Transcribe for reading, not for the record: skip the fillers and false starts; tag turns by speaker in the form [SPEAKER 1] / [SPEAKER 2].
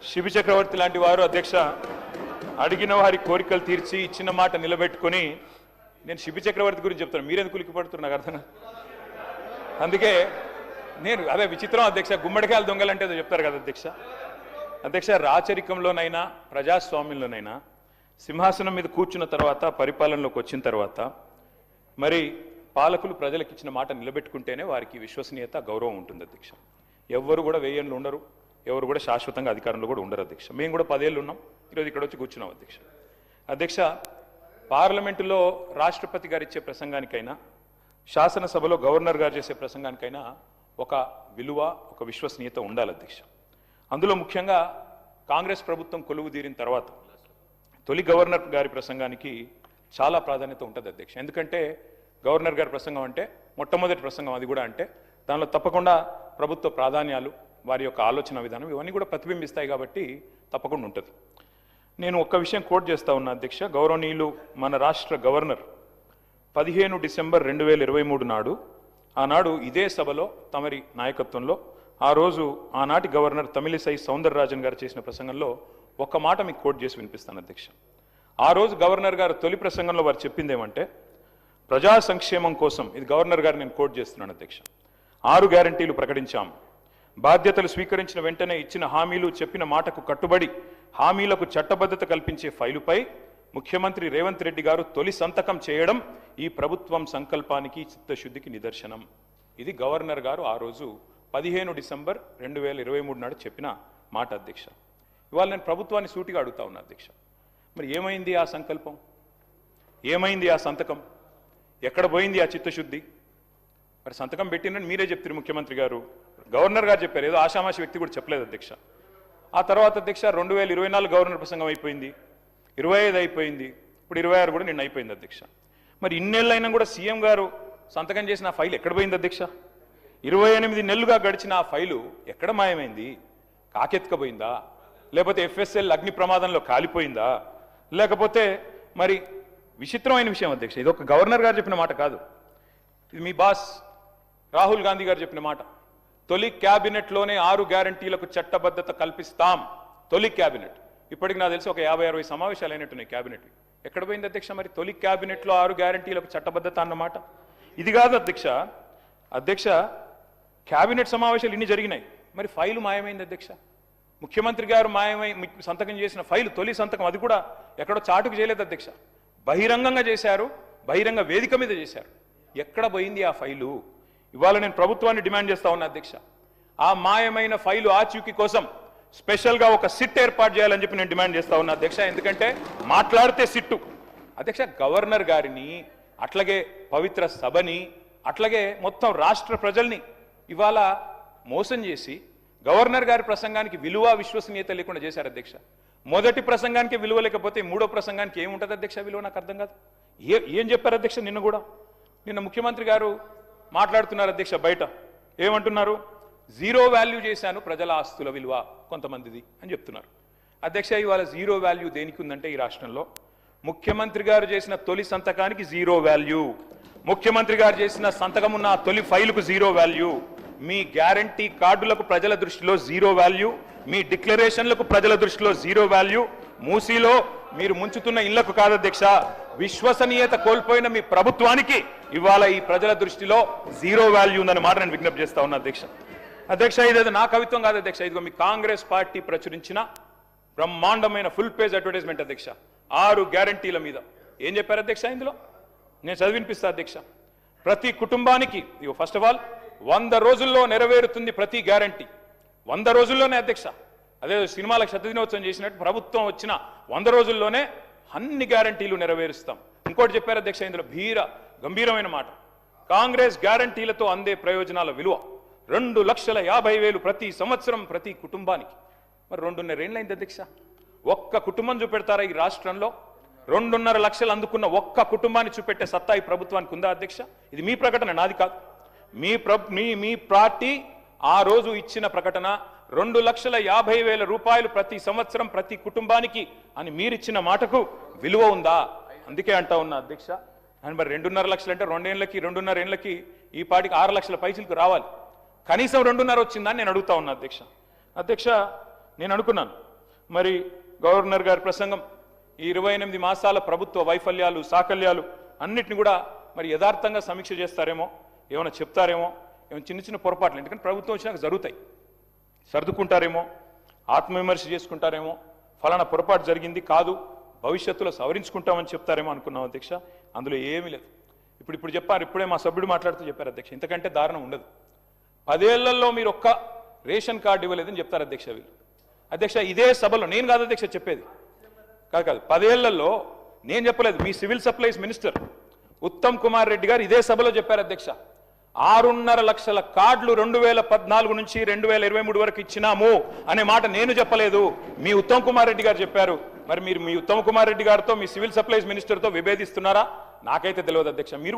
[SPEAKER 1] శిబి చక్రవర్తి లాంటి వారు అధ్యక్ష అడిగిన వారి కోరికలు తీర్చి ఇచ్చిన మాట నిలబెట్టుకొని నేను శిబి చక్రవర్తి గురించి చెప్తాను, మీరెందుకు ఉలికి పడుతున్నారు నాకు అర్థం కాదు. అందుకే నేను అదే విచిత్రం అధ్యక్ష, గుమ్మడికాయలు దొంగలంటే ఏదో చెప్తారు కదా అధ్యక్ష. అధ్యక్ష రాచరికంలోనైనా ప్రజాస్వామ్యంలోనైనా సింహాసనం మీద కూర్చున్న తర్వాత పరిపాలనలోకి వచ్చిన తర్వాత మరి పాలకులు ప్రజలకు ఇచ్చిన మాట నిలబెట్టుకుంటేనే వారికి విశ్వసనీయత గౌరవం ఉంటుంది అధ్యక్ష. ఎవ్వరు కూడా 1000 ఏళ్ళు ఉండరు, ఎవరు కూడా శాశ్వతంగా అధికారంలో కూడా ఉండరు అధ్యక్ష. మేము కూడా 10 ఏళ్ళు ఉన్నాం, ఈరోజు ఇక్కడ వచ్చి కూర్చున్నాం అధ్యక్ష. అధ్యక్ష పార్లమెంటులో రాష్ట్రపతి గారు ఇచ్చే ప్రసంగానికైనా శాసనసభలో గవర్నర్ గారు చేసే ప్రసంగానికైనా ఒక విలువ ఒక విశ్వసనీయత ఉండాలి అధ్యక్ష. అందులో ముఖ్యంగా కాంగ్రెస్ ప్రభుత్వం కొలువు తీరిన తర్వాత తొలి గవర్నర్ గారి ప్రసంగానికి చాలా ప్రాధాన్యత ఉంటుంది అధ్యక్ష. ఎందుకంటే గవర్నర్ గారి ప్రసంగం అంటే మొట్టమొదటి ప్రసంగం, అది కూడా అంటే దానిలో తప్పకుండా ప్రభుత్వ ప్రాధాన్యాలు వారి యొక్క ఆలోచన విధానం ఇవన్నీ కూడా ప్రతిబింబిస్తాయి కాబట్టి తప్పకుండా ఉంటుంది. నేను ఒక్క విషయం కోట్ చేస్తా ఉన్నా అధ్యక్ష. గౌరవనీయులు మన రాష్ట్ర గవర్నర్ 15 డిసెంబర్ 2023 నాడు ఆనాడు ఇదే సభలో తమరి నాయకత్వంలో ఆ రోజు ఆనాటి గవర్నర్ తమిళిసై సౌందరరాజన్ గారు చేసిన ప్రసంగంలో ఒక్క మాట మీకు కోట్ చేసి వినిపిస్తాను అధ్యక్ష. ఆ రోజు గవర్నర్ గారు తొలి ప్రసంగంలో వారు చెప్పింది ఏమంటే, ప్రజా సంక్షేమం కోసం, ఇది గవర్నర్ గారు నేను కోట్ చేస్తున్నాను అధ్యక్ష, 6 గ్యారంటీలు ప్రకటించాం. బాధ్యతలు స్వీకరించిన వెంటనే ఇచ్చిన హామీలు చెప్పిన మాటకు కట్టుబడి హామీలకు చట్టబద్ధత కల్పించే ఫైలుపై ముఖ్యమంత్రి రేవంత్ రెడ్డి గారు తొలి సంతకం చేయడం ఈ ప్రభుత్వం సంకల్పానికి చిత్తశుద్ధికి నిదర్శనం. ఇది గవర్నర్ గారు ఆ రోజు 15 డిసెంబర్ 2023 నాడు చెప్పిన మాట అధ్యక్ష. ఇవాళ నేను ప్రభుత్వాన్ని సూటిగా అడుగుతా ఉన్నా అధ్యక్ష, మరి ఏమైంది ఆ సంకల్పం, ఏమైంది ఆ సంతకం, ఎక్కడ పోయింది ఆ చిత్తశుద్ధి? మరి సంతకం పెట్టినని మీరే చెప్తారు ముఖ్యమంత్రి గారు, గవర్నర్ గారు చెప్పారు, ఏదో ఆషామాషి వ్యక్తి కూడా చెప్పలేదు అధ్యక్ష. ఆ తర్వాత అధ్యక్ష 2024 గవర్నర్ ప్రసంగం అయిపోయింది, 25 అయిపోయింది, ఇప్పుడు 26 కూడా నిన్న అయిపోయింది అధ్యక్ష. మరి ఇన్నేళ్ళైనా కూడా సీఎం గారు సంతకం చేసిన ఆ ఫైల్ ఎక్కడ పోయింది అధ్యక్ష? 28 నెలలుగా గడిచిన ఆ ఫైలు ఎక్కడ మాయమైంది? కాకెత్తుకపోయిందా, లేకపోతే FSL అగ్ని ప్రమాదంలో కాలిపోయిందా, లేకపోతే మరి విచిత్రమైన విషయం అధ్యక్ష, ఇది ఒక గవర్నర్ గారు చెప్పిన మాట కాదు, ఇది మీ బాస్ రాహుల్ గాంధీ గారు చెప్పిన మాట. తొలి క్యాబినెట్లోనే 6 గ్యారంటీలకు చట్టబద్ధత కల్పిస్తాం. తొలి క్యాబినెట్, ఇప్పటికి నాకు తెలిసి ఒక 50-60 సమావేశాలు అయినట్టున్నాయి క్యాబినెట్. ఎక్కడ పోయింది అధ్యక్ష మరి తొలి క్యాబినెట్లో 6 గ్యారంటీలకు చట్టబద్ధత అన్నమాట? ఇది కాదు అధ్యక్ష. అధ్యక్ష క్యాబినెట్ సమావేశాలు ఇన్ని జరిగినాయి, మరి ఫైలు మాయమైంది అధ్యక్ష. ముఖ్యమంత్రి గారు మాయమై సంతకం చేసిన ఫైలు తొలి సంతకం, అది కూడా ఎక్కడో చాటుకు చేయలేదు అధ్యక్ష, బహిరంగంగా చేశారు, బహిరంగ వేదిక మీద చేశారు. ఎక్కడ పోయింది ఆ ఫైలు? ఇవాళ నేను ప్రభుత్వాన్ని డిమాండ్ చేస్తా ఉన్నా అధ్యక్ష, ఆ మాయమైన ఫైలు ఆచూకీ కోసం స్పెషల్గా ఒక సిట్ ఏర్పాటు చేయాలని చెప్పి నేను డిమాండ్ చేస్తా ఉన్నా అధ్యక్ష. ఎందుకంటే మాట్లాడితే సిట్టు అధ్యక్ష, గవర్నర్ గారిని అట్లాగే పవిత్ర సభని అట్లాగే మొత్తం రాష్ట్ర ప్రజల్ని ఇవాళ మోసం చేసి గవర్నర్ గారి ప్రసంగానికి విలువ విశ్వసనీయత లేకుండా చేశారు అధ్యక్ష. మొదటి ప్రసంగానికి విలువ లేకపోతే మూడో ప్రసంగానికి ఏముంటుంది అధ్యక్ష విలువ? నాకు అర్థం కాదు. ఏం చెప్పారు అధ్యక్ష? నిన్న ముఖ్యమంత్రి గారు మాట్లాడుతున్నారు అధ్యక్ష, బయట ఏమంటున్నారు? 0 వాల్యూ చేశాను ప్రజల ఆస్తుల విలువ కొంతమందిది అని చెప్తున్నారు అధ్యక్ష. ఇవాళ 0 వాల్యూ దేనికి ఉందంటే ఈ రాష్ట్రంలో ముఖ్యమంత్రి గారు చేసిన తొలి సంతకానికి 0 వాల్యూ, ముఖ్యమంత్రి గారు చేసిన సంతకం ఉన్న తొలి ఫైలుకు 0 వాల్యూ, మీ గ్యారంటీ కార్డులకు ప్రజల దృష్టిలో 0 వాల్యూ, మీ డిక్లరేషన్లకు ప్రజల దృష్టిలో 0 వాల్యూ, మూసీలో మీరు ముంచుతున్న ఇళ్లకు కాదు అధ్యక్ష, విశ్వసనీయత కోల్పోయిన మీ ప్రభుత్వానికి ఇవాళ ఈ ప్రజల దృష్టిలో 0 వాల్యూ ఉందన్న మాట నేను విజ్ఞప్తి చేస్తా ఉన్నా అధ్యక్ష. అధ్యక్ష ఇదేదో నా కవిత్వం కాదు అధ్యక్ష, ఇదిగో మీ కాంగ్రెస్ పార్టీ ప్రచురించిన బ్రహ్మాండమైన ఫుల్ పేజ్ అడ్వర్టైజ్మెంట్ అధ్యక్ష. 6 గ్యారంటీల మీద ఏం చెప్పారు అధ్యక్ష? ఇందులో నేను చదివినిపిస్తా అధ్యక్ష. ప్రతి కుటుంబానికి ఇగో ఫస్ట్ ఆఫ్ ఆల్ 100 రోజుల్లో నెరవేరుతుంది ప్రతి గ్యారంటీ. 100 రోజుల్లోనే అధ్యక్ష, అదే సినిమాలకు శతదినోత్సవం చేసినట్టు ప్రభుత్వం వచ్చిన 100 రోజుల్లోనే అన్ని గ్యారంటీలు నెరవేరుస్తాం. ఇంకోటి చెప్పారు అధ్యక్ష ఇందులో గంభీరమైన మాట, కాంగ్రెస్ గ్యారంటీలతో అందే ప్రయోజనాల విలువ 2,50,000 ప్రతి సంవత్సరం ప్రతి కుటుంబానికి. మరి 2.5 ఏళ్ళైంది అధ్యక్ష, ఒక్క కుటుంబం చూపెడతారా ఈ రాష్ట్రంలో? 2.5 లక్షలు అందుకున్న ఒక్క కుటుంబాన్ని చూపెట్టే సత్తా ఈ ప్రభుత్వానికి ఉందా అధ్యక్ష? ఇది మీ ప్రకటన, నాది కాదు. మీ పార్టీ ఆ రోజు ఇచ్చిన ప్రకటన 2,50,000 రూపాయలు ప్రతి సంవత్సరం ప్రతి కుటుంబానికి అని మీరిచ్చిన మాటకు విలువ ఉందా? అందుకే అంటా ఉన్నా అధ్యక్ష. అని మరి 2.5 లక్షలు అంటే 2.5 ఏళ్ళకి ఈ పార్టీకి 6 లక్షల పైసలకు రావాలి, కనీసం 2.5 వచ్చిందని నేను అడుగుతా ఉన్నా అధ్యక్ష. నేను అనుకున్నాను మరి గవర్నర్ గారి ప్రసంగం ఈ 28 మాసాల ప్రభుత్వ వైఫల్యాలు సాకల్యాలు అన్నిటిని కూడా మరి యథార్థంగా సమీక్ష చేస్తారేమో, ఏమైనా చెప్తారేమో, ఏమైనా చిన్న చిన్న పొరపాట్లు, ఎందుకంటే ప్రభుత్వం వచ్చినాక జరుగుతాయి, సర్దుకుంటారేమో, ఆత్మవిమర్శ చేసుకుంటారేమో, ఫలానా పొరపాటు జరిగింది కాదు భవిష్యత్తులో సవరించుకుంటామని చెప్తారేమో అనుకున్నాం అధ్యక్ష. అందులో ఏమీ లేదు. ఇప్పుడు చెప్పారు, ఇప్పుడే మా సభ్యుడు మాట్లాడుతూ చెప్పారు అధ్యక్ష, ఇంతకంటే దారుణం ఉండదు. 10 ఏళ్లలో మీరు ఒక్క రేషన్ కార్డు ఇవ్వలేదని చెప్తారు అధ్యక్ష వీళ్ళు. అధ్యక్ష ఇదే సభలో, నేను కాదు అధ్యక్ష చెప్పేది, కాదు 10 ఏళ్లలో నేను చెప్పలేదు, మీ civil supplies minister Uttam Kumar Reddy గారు ఇదే సభలో చెప్పారు అధ్యక్ష. 6.5 లక్షల కార్డులు 2014 నుంచి 2023 వరకు ఇచ్చినాము అనే మాట నేను చెప్పలేదు, మీ ఉత్తమ్ కుమార్ రెడ్డి గారు చెప్పారు. మరి మీరు మీ ఉత్తమ్ కుమార్ రెడ్డి గారితో మీ సివిల్ సప్లైస్ మినిస్టర్తో విభేదిస్తున్నారా? నాకైతే తెలియదు అధ్యక్ష. మీరు